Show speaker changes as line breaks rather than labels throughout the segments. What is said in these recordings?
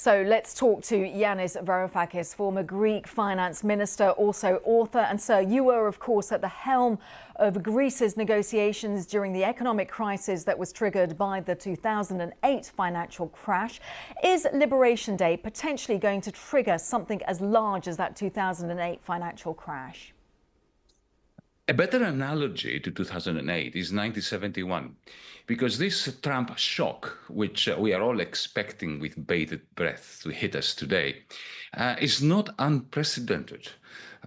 So let's talk to Yanis Varoufakis, former Greek finance minister, also author. And sir, you were, of course, at the helm of Greece's negotiations during the economic crisis that was triggered by the 2008 financial crash. Is Liberation Day potentially going to trigger something as large as that 2008 financial crash?
A better analogy to 2008 is 1971, because this Trump shock, which we are all expecting with bated breath to hit us today, is not unprecedented.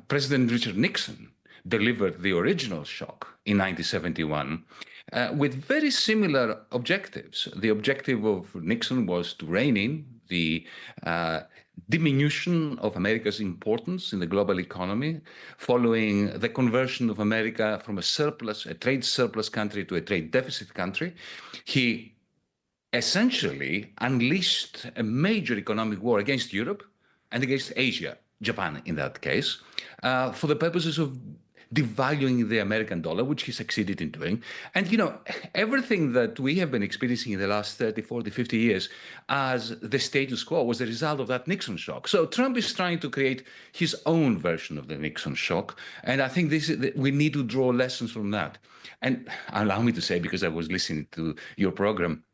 President Richard Nixon delivered the original shock in 1971 with very similar objectives. The objective of Nixon was to rein in the diminution of America's importance in the global economy, following the conversion of America from a trade surplus country to a trade deficit country. He essentially unleashed a major economic war against Europe and against Asia, Japan in that case, for the purposes of devaluing the American dollar, which he succeeded in doing. And, everything that we have been experiencing in the last 30, 40, 50 years as the status quo was the result of that Nixon shock. So Trump is trying to create his own version of the Nixon shock. And I think we need to draw lessons from that. And allow me to say, because I was listening to your program,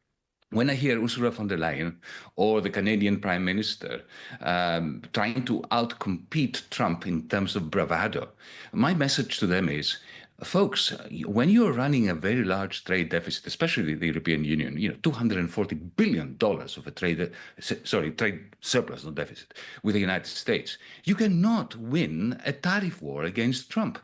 when I hear Ursula von der Leyen or the Canadian Prime Minister trying to outcompete Trump in terms of bravado, my message to them is, folks, when you're running a very large trade deficit, especially the European Union, $240 billion of a trade surplus, not deficit, with the United States, you cannot win a tariff war against Trump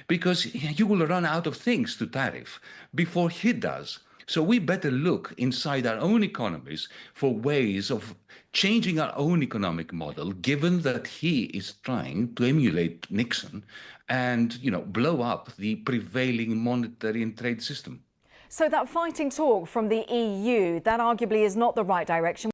because you will run out of things to tariff before he does. So we better look inside our own economies for ways of changing our own economic model, given that he is trying to emulate Nixon and, blow up the prevailing monetary and trade system.
So that fighting talk from the EU, that arguably is not the right direction.